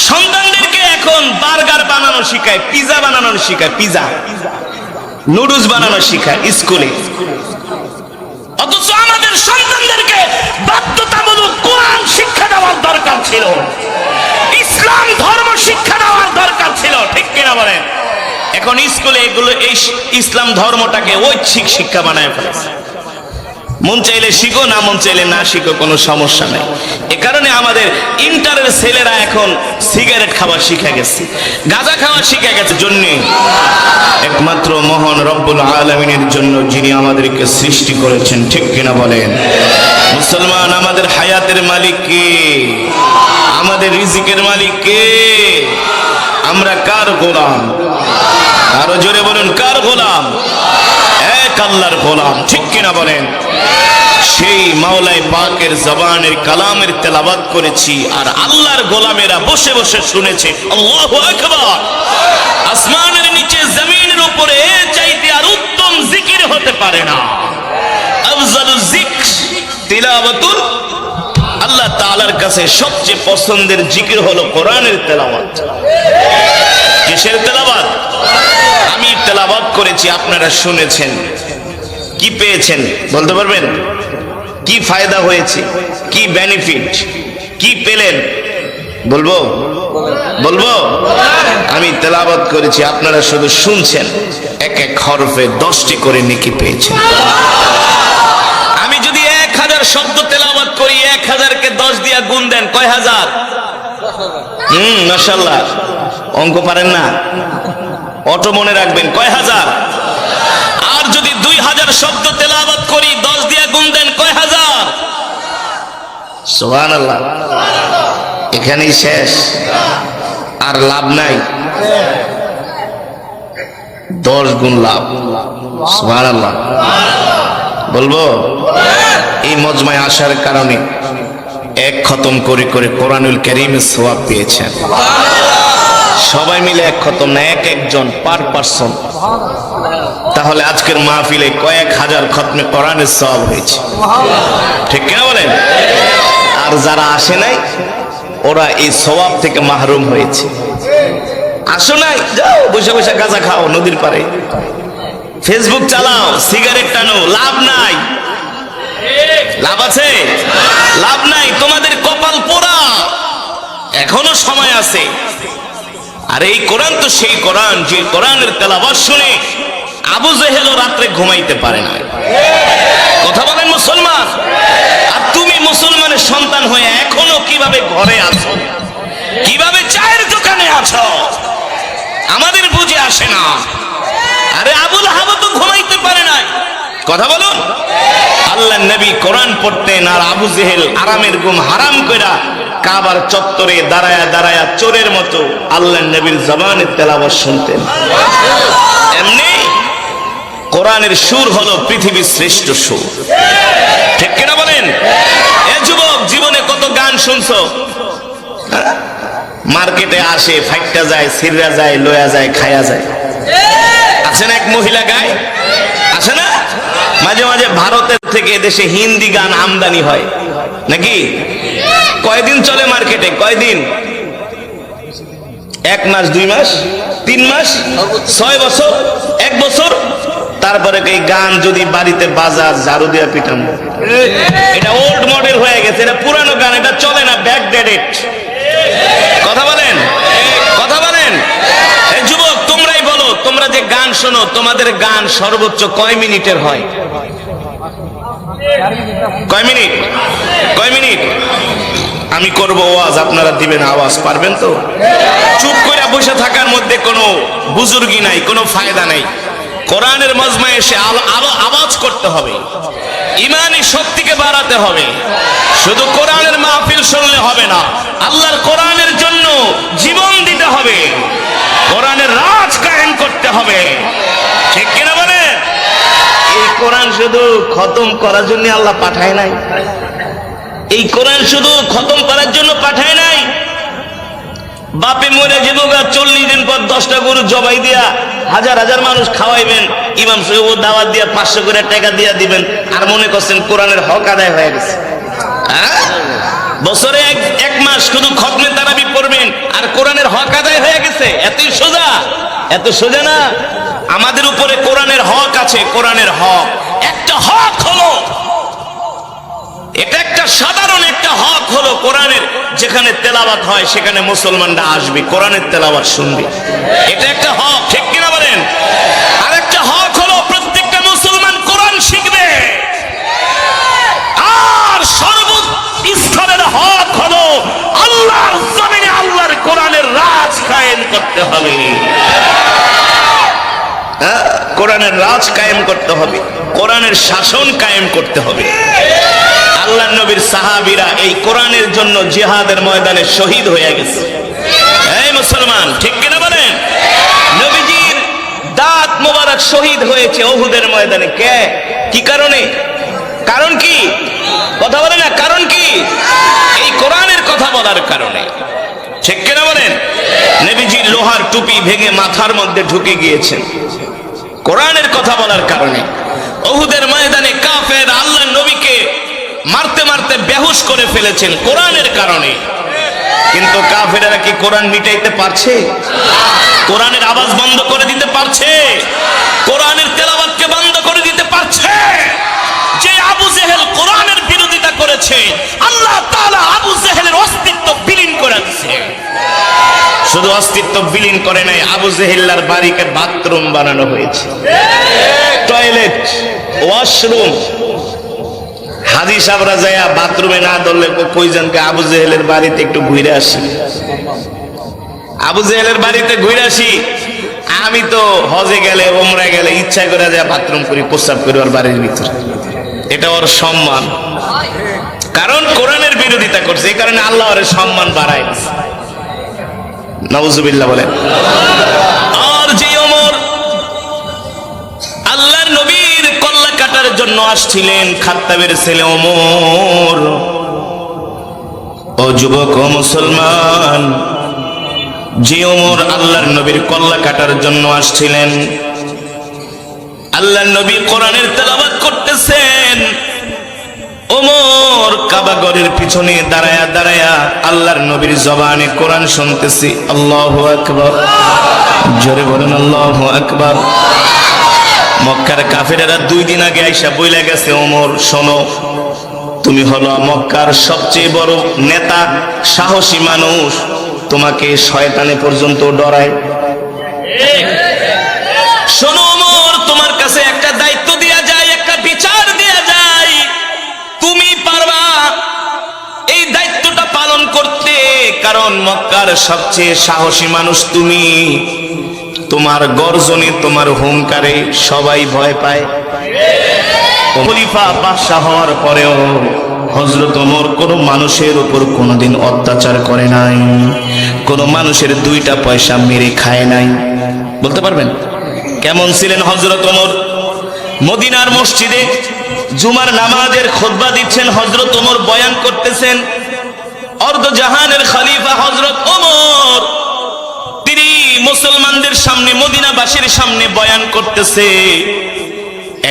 [SPEAKER 1] সন্তানদেরকে এখন বার্গার বানানো শিখায়, পিজা বানানো শিখায়, পিজা নুডলস বানানো শিখায় স্কুলে। অথচ আমাদের সন্তানদেরকে বাধ্যতামূলক কোরআন শিক্ষা দেওয়ার দরকার ছিল, ইসলাম ধর্ম শিক্ষা দেওয়ার দরকার ছিল। ঠিক কিনা বলেন? এখন স্কুলে এগুলো এই ইসলাম ধর্মটাকে ঐচ্ছিক শিক্ষা বানায় ফেলেছে। মন চাইলে শিখো, না মন চাইলে না শিখো, কোনো সমস্যা নাই। এ কারণে আমাদের ইন্টারের ছেলেরা এখন সিগারেট খাওয়া শিখে গেছে, গাঁজা খাওয়া শিখে গেছে। জন্য একমাত্র মহান রব্বুল আলামিনের জন্য, যিনি আমাদেরকে সৃষ্টি করেছেন। ঠিক কিনা বলেন? মুসলমান, আমাদের হায়াতের মালিক কে? আমাদের রিজিকের মালিক কে? আমরা কার গোলাম? আরো জোরে বলুন, কার গোলাম? এক আল্লাহর গোলাম। ঠিক কিনা বলেন? সেই মাওলাই পাকের জবানের কালামের তেলাওয়াত করেছি, আর আল্লাহর গোলামেরা বসে বসে শুনেছে। আল্লাহু আকবার। আসমানের নিচে জমিনের উপরে এর চাইতে আর উত্তম জিকির হতে পারে না। আফজালুজ যিকর তিলাওয়াতুল, আল্লাহ তাআলার কাছে সবচেয়ে পছন্দের জিকির হলো কোরআনের তেলাওয়াত। কিসের তেলাওয়াত? আমি তেলাওয়াত করেছি, আপনারা শুনেছেন। কি পেয়েছেন বলতে পারবেন? কি ফায়দা হয়েছে? কি বেনিফিট? কি পেলেন? বলবো? আমি তেলাওয়াত করেছি, আপনারা শুধু শুনছেন। এক এক হরফে 10টি করে নেকি পেয়েছেন। আমি যদি 1000 শব্দ তেলাওয়াত করি, 1000কে 10 দিয়া গুণ দেন, কয় হাজার? মাশাআল্লাহ, অঙ্ক পারেন না? অটো মনে রাখবেন, কয় হাজার? আর যদি 2000 শব্দ তেলাওয়াত করি, 10 দিয়ে গুণ দেন, কয় হাজার? সুবহানাল্লাহ। এখানেই শেষ, আর লাভ নাই। 10 গুণ লাভ। সুবহানাল্লাহ। বলবো? এই মজমায় আসার কারণে এক খতম করে করে কোরআনুল কারীমের সওয়াব পেয়েছেন। সবাই মিলে এক খতম না, এক একজন পার পারসন। তাহলে আজকের মাহফিলে কয়েক হাজার খতমে কোরআনের সওয়াব হয়েছে। ঠিক কিনা বলেন? আর যারা আসে নাই, ওরা এই সওয়াব থেকে মাহরুম হয়েছে। আসো নাই, যাও বসে বসে গাঁজা খাও নদীর পারে, ফেসবুক চালাও, সিগারেট টানো, লাভ নাই। লাভ আছে? লাভ নাই। তোমাদের কপাল পোড়া, এখনো সময় আছে। আর এই কোরআন তো সেই কোরআন, যে কোরআনের তেলাওয়াত শুনে আবু জেহেলও রাত্রে ঘুমাইতে পারে না। কথা বলেন মুসলমান? আর তুমি মুসলমানের সন্তান হয়ে এখনো কিভাবে ঘরে আছো, কিভাবে চায়ের দোকানে আছো, আমাদের বুঝে আসে না। আরে আবুল আহাব তো ঘুমাইতে পারে নাই। কথা বলুন। আল্লাহর নবী কোরআন পড়তেন, আর আবু জেহেল আরামের ঘুম হারাম কইরা কাবার চত্বরে দাঁড়ায়া দাঁড়ায়া চোরের মতো আল্লাহর নবীর জবানের তেলাওয়াত শুনতেন। এমনি কোরআনের সুর হলো পৃথিবীর শ্রেষ্ঠ সুর। ঠিক কিনা বলেন? এ যুবক, জীবনে কত গান শুনছো? মার্কেটে আসে, ফাইটটা যায়, সিররা যায়, লয়া যায়, খায়া যায়। আছে না এক মহিলা গায়? আছে না? মাঝে মাঝে ভারতের থেকে দেশে হিন্দি গান আমদানি হয় নাকি? কয়দিন চলে মার্কেটে? কয়দিন? 1 মাস, 2 মাস, 3 মাস, 6 বছর, 1 বছর। তারপরে এই গান যদি বাড়িতে বাজার ঝাড়ু দিয়া পিটানো, এটা ওল্ড মডেল হয়ে গেছে, এটা পুরানো গান, এটা চলে না, ব্যাকডেটেড। কথা বলেন, কথা বলেন। এই যুবক, তোমরাই বলো, তোমরা যে গান শোনো, তোমাদের গান সর্বোচ্চ কয় মিনিটের হয়? কয় মিনিট? কয় মিনিট? আমি করব ওয়াজ, আপনারা দিবেন আওয়াজ, পারবেন তো? চুপ করে বসে থাকার মধ্যে কোনো বুজুর্গি নাই, কোনো ফায়দা নাই। কোরআনের মজমায় এসে আলো আওয়াজ করতে হবে, ইমানি শক্তিকে বাড়াতে হবে। শুধু কোরআনের মাহফিল শুনলে হবে না, আল্লাহর কোরআনের জন্য জীবন দিতে হবে, কোরআনের রাজ কায়েম করতে হবে। ঠিক কিনা বলেন? এই কোরআন শুধু খতম করার জন্য আল্লাহ পাঠায় নাই, এই কোরআন শুধু খতম করার জন্য পাঠায় নাই। বাপে মরে যাবো, 40 দিন পর 10টা গরু জবাই দিয়া হাজার হাজার মানুষ খাওয়াইবেন, ইমাম সাহেব দাওয়াত দিয়া 500 করে টাকা দিয়া দিবেন, আর মনে করছেন কোরআনের হক আদায় হয়ে গেছে। বছরে এক মাস শুধু খতমে তারাবি পড়বেন আর কোরআনের হক আদায় হয়ে গেছে? এতই সোজা? এত সোজা না। আমাদের উপরে কোরআনের হক আছে। কোরআনের হক, একটা হক হলো, এটা একটা সাধারণ একটা হক হলো কোরআনের, যেখানে তেলাওয়াত হয় সেখানে মুসলমানরা আসবে, কোরআনের তেলাওয়াত শুনবে, এটা একটা হক। ঠিক কিনা বলেন? আর একটা হক হলো প্রত্যেকটা মুসলমান কোরআন শিখবে। আর সর্বস্তরের হক হলো আল্লাহর জমিনে আল্লাহর কোরআনের রাজ কায়েম করতে হবে। কোরআনের রাজ কায়েম করতে হবে, কোরআনের শাসন কায়েম করতে হবে। আল্লাহর নবীর সাহাবীরা এই কোরআনের জন্য জিহাদের ময়দানে শহীদ হয়ে গেছে। এই মুসলমান, ঠিক কিনা বলেন? নবীজির দাঁত মোবারক শহীদ হয়েছে উহুদের ময়দানে। কে? কি কারণে? কারণ কি? কথা বলে না, কারণ কি? এই কোরআনের কথা বলার কারণে। ঠিক কিনা বলেন? নবীজির লোহার টুপি ভেঙে মাথার মধ্যে ঢুকে গিয়েছেন কোরআনের কথা বলার কারণে। উহুদের ময়দানে কাফের আল্লাহর নবীকে মারতে মারতে বেহুশ করে ফেলেছেন কোরআনের কারণে। কিন্তু কাফেরেরা কি কোরআন মিটাইতে পারছে? কোরআনের আওয়াজ বন্ধ করে দিতে পারছে? কোরআনের তেলাওয়াতকে বন্ধ করে দিতে পারছে? যে আবু জেহেল কোরআনের বিরোধিতা করেছে, আল্লাহ তাআলা আবু জেহেলের অস্তিত্ব বিলীন করে দিয়েছে। শুধু অস্তিত্ব বিলীন করে নাই, আবু জেহেলের বাড়িকে বাথরুম বানানো হয়েছে, টয়লেট, ওয়াশরুম। হাজি সাহেবরা যায় বাথরুমে না ধরলে কইজনকে আবু জেহেলের বাড়িতে একটু ঘুরে আসি, আবু জেহেলের বাড়িতে ঘুরে আসি। আমি তো হজে গেলে ওমরা গেলে ইচ্ছা করে যায় বাথরুম করি, প্রস্রাব করি ওর বাড়ির ভিতরে, এটা ওর সম্মান। কারণ কোরআনের বিরোধিতা করছে, এই কারণে আল্লাহ ওর সম্মান বাড়ায়। নাউজুবিল্লাহ বলেন। আর যে ওমর আল্লাহর নবীর কল্লা কাটার জন্য আসছিলেন, খাত্তাবের ছেলে ওমর। ও যুবক, ও মুসলমান, যে ওমর আল্লাহর নবীর কল্লা কাটার জন্য আসছিলেন, আল্লাহর নবী কোরআনের তেলাওয়াত করতেছেন, ওমর কাবাগরের পিছনে দাঁড়ায়া দাঁড়ায়া আল্লাহর নবীর জবানে কোরআন শুনতেছি। আল্লাহু আকবার, জোরে বলেন আল্লাহু আকবার। মক্কার কাফেরেরা 2 দিন আগে আইসা বইলা গেছে, ওমর শোনো, তুমি হলো মক্কার সবচেয়ে বড় নেতা, সাহসী মানুষ, তোমাকে শয়তানে পর্যন্ত ডরায়। শোনো ওমর, তোমার কাছে একটা দায়িত্ব দেয়া যায়, একটা বিচার দেয়া যায়, তুমি পারবা এই দায়িত্বটা পালন করতে? কারণ মক্কার সবচেয়ে সাহসী মানুষ তুমি, তোমার গর্জনে, তোমার হুঙ্কারে সবাই ভয় পায়। খলিফা বাদশা হওয়ার পরেও হযরত ওমর কোনো মানুষের উপর কোনোদিন অত্যাচার করে নাই, কোনো মানুষের 2টা পয়সা মেরে খায় নাই। বলতে পারবেন কেমন ছিলেন হযরত ওমর? মদিনার মসজিদে জুমার নামাজের খুতবা দিচ্ছেন হযরত ওমর, বয়ান করতেছেন। অর্ধ জাহানের খলিফা হযরত ওমর, তিনি মুসলমানদের সামনে, মদিনাবাসীর সামনে বয়ান করতেছে।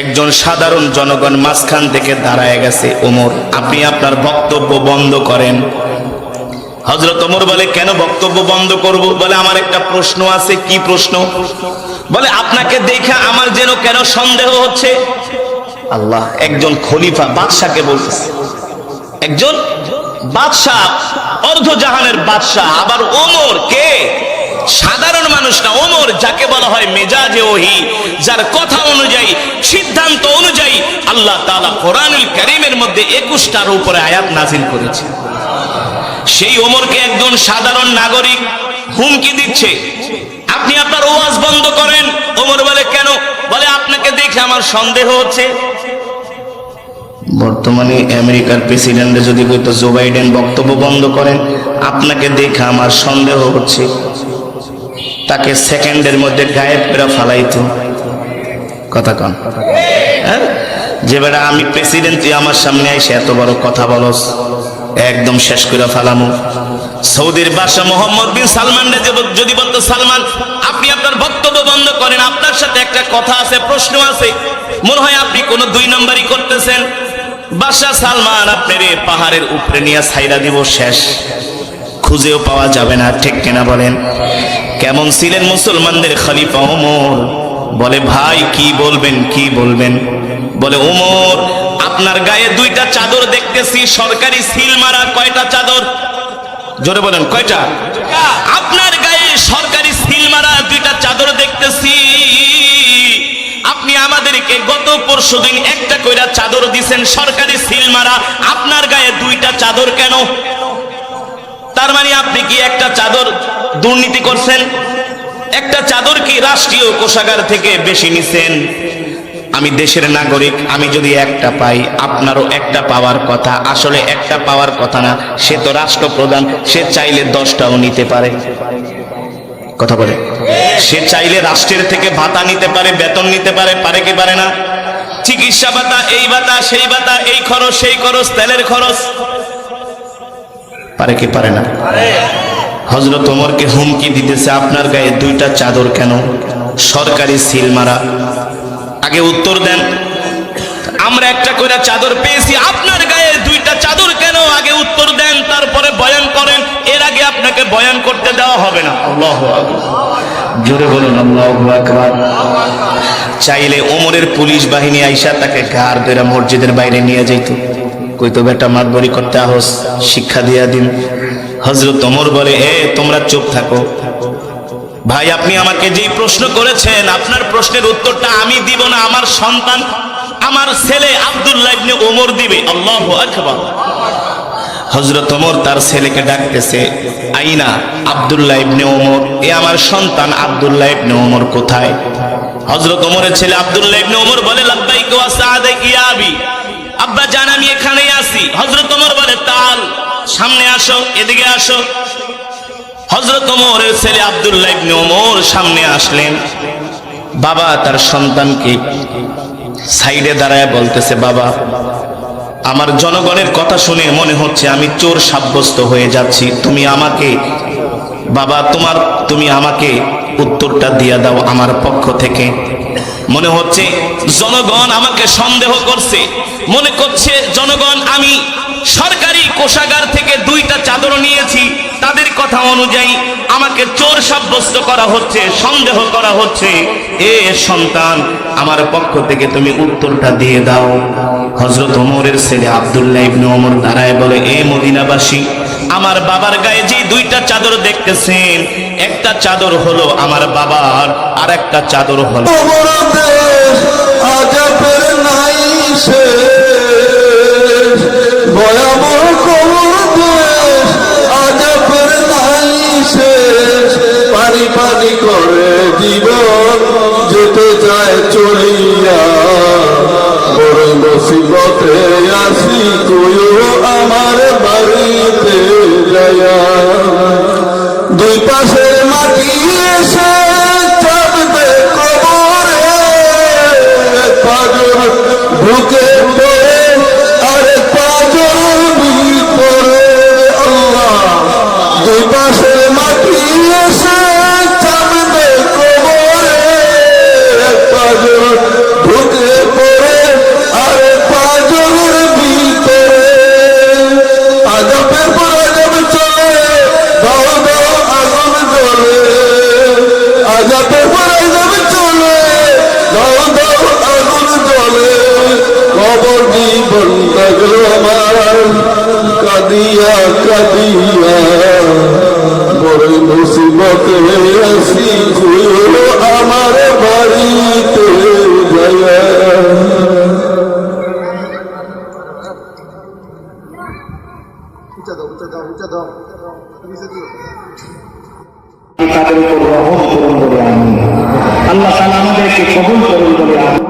[SPEAKER 1] একজন সাধারণ জনগণ মাঝখান থেকে দাঁড়ায় গেছে, ওমর আপনি আপনার বক্তব্য বন্ধ করেন। হযরত ওমর বলে কেন বক্তব্য বন্ধ করব? বলে আমার একটা প্রশ্ন আছে। কি প্রশ্ন? বলে আপনাকে দেখে আমার যেন কেন সন্দেহ হচ্ছে। আল্লাহ, একজন খলিফা বাদশাকে বলতেছে, একজন বাদশাহ, অর্ধজাহানের বাদশাহ, আবার ওমর কে? সাধারণ মানুষ না, ওমর যাকে বলা হয় মেজাজে ওহী, যার কথা অনুযায়ী, সিদ্ধান্ত অনুযায়ী আল্লাহ তাআলা কোরআনুল কারীমের মধ্যে 21টার উপরে আয়াত নাযিল করেছে। সেই ওমরকে একজন সাধারণ নাগরিক হুমকি দিচ্ছে, আপনি আপনার ওয়াজ বন্ধ করেন। ওমর বলে কেন? বলে আপনাকে দেখে আমার সন্দেহ হচ্ছে। বর্তমানে আমেরিকার প্রেসিডেন্ট যদি কইতো জো বাইডেন বক্তব্য বন্ধ করেন, আপনাকে দেখে আমার সন্দেহ হচ্ছে, তাকে সেকেন্ডের মধ্যে গায়েব করে ফালাইতো। কথা কন, হ্যাঁ? যে বেটা আমি প্রেসিডেন্ট, তুই আমার সামনে এসে এত বড় কথা বলস, একদম শেষ করে ফেলামু। সৌদির বাদশা মোহাম্মদ বিন সালমান যদি বলতো, সালমান আপনি আপনার বক্তব্য বন্ধ করেন, আপনার সাথে একটা কথা আছে, প্রশ্ন আছে, মনে হয় আপনি কোনো 2 নম্বরই করতেছেন। বাদশা সালমান আপনার পাহাড়ের উপরে নিয়ে ছাইরা দিব, শেষ, খুঁজেও পাওয়া যাবে না। ঠিক কিনা বলেন? কেমন ছিলেন মুসলমানদের খলিফা ওমর? বলে ভাই কি বলবেন, কি বলবেন? বলে ওমর, আপনার গায়ে 2টা চাদর দেখতেছি, সরকারি সিল মারা। কয়টা চাদর? জোরে বলেন, কয়টা? আপনার গায়ে সরকারি সিল মারা 2টা চাদর দেখতেছি। আপনি আমাদেরকে গত পরশুদিন একটা কইরা চাদর দিছেন, সরকারি সিল মারা, আপনার গায়ে 2টা চাদর কেন? তার মানে আপনি কি একটা চাদর দুর্নীতি করছেন? একটা চাদর কি রাষ্ট্রীয় কোষাগার থেকে বেশি নিছেন? আমি দেশের নাগরিক, আমি যদি একটা পাই, আপনারও একটা পাওয়ার কথা। আসলে একটা পাওয়ার কথা না, সে তো রাষ্ট্রপ্রধান, সে চাইলে 10টাও নিতে পারে। কথা বলে, সে চাইলে রাষ্ট্রের থেকে ভাতা নিতে পারে, বেতন নিতে পারে, পারে কি পারে না? চিকিৎসা ভাতা, এই ভাতা, সেই ভাতা, এই খরচ, সেই খরচ, তেলের খরচ, পারে কি পারে না? হযরত ওমরকে হুমকি দিতেছে, আপনার গায়ে 2টা চাদর কেন? সরকারি সিল মারা। আগে উত্তর দেন। আমরা একটা করে চাদর পেয়েছি, আপনার গায়ে 2টা চাদর কেন? আগে উত্তর দেন, তারপরে বয়ান করেন। এর আগে আপনাকে বয়ান করতে দেওয়া হবে না। আল্লাহু আকবার, জোরে বলুন আল্লাহু আকবার। চাইলে ওমরের পুলিশ বাহিনী আইসা তাকে ঘাড় ধরে মসজিদের বাইরে নিয়ে যাইত, কইতো বেটা মাতবরি করতে আহস, শিক্ষা দিয়া দিন। হযরত ওমর বলে, তোমরা চুপ থাকো। ভাই আপনি আমাকে যেই প্রশ্ন করেছেন, আপনার প্রশ্নের উত্তরটা আমি দিব না, আমার সন্তান, আমার ছেলে আব্দুল্লাহ ইবনে ওমর দিবে। আল্লাহু আকবার। হযরত ওমর তার ছেলেকে ডাকতেছে, আইনা আব্দুল্লাহ ইবনে ওমর, আমার সন্তান আব্দুল্লাহ ইবনে ওমর কোথায়? হযরত ওমরের ছেলে আব্দুল্লাহ ইবনে ওমর বলে, লাব্বাইক ওয়া সাআদাক ইয়া আবি, আব্বা জান আমি এখানেই আছি। হযরত ওমর বলে, তাল, সামনে আসো, এদিকে আসো। হযরত ওমরের ছেলে আব্দুল্লাহ ইবনে ওমর সামনে আসলেন। বাবা তার সন্তানকে সাইডে দাঁড়ায় বলতেছে, বাবা আমার জনগণের কথা শুনে মনে হচ্ছে আমি চোর সাব্যস্ত হয়ে যাচ্ছি, তুমি আমাকে, বাবা তুমি আমাকে উত্তরটা দিয়ে দাও আমার পক্ষ থেকে। মনে হচ্ছে জনগণ আমাকে সন্দেহ করছে, মনে করছে জনগণ আমি সরকারি কোষাগার থেকে 2টা চাদর নিয়েছি, তাদের কথা অনুযায়ী আমাকে চোর সাব্যস্ত করা হচ্ছে, সন্দেহ করা হচ্ছে। সন্তান, আমার পক্ষ থেকে তুমি উত্তরটা দিয়ে দাও। হযরত ওমরের ছেলে আব্দুল্লাহ ইবনে ওমর দাঁড়ায় বলে, মদিনাবাসী, আমার বাবার গায়ে যে 2টা চাদর দেখতেছেন, একটা চাদর হলো আমার বাবার, আর একটা চাদর হলো
[SPEAKER 2] পানি পানি করে জীবন যেতে যায় চলিয়া, বড় মুসিবতে আসি কইও আমার বাড়িতে যায়া। 2 পাশের মাটি এসে চাঁদবে কবরে, পাগল ঢুকে
[SPEAKER 3] তাদের উপর রহম করুন বলে আমি আল্লাহ তাআলা আমাদেরকে কবুল করুন বলে আমি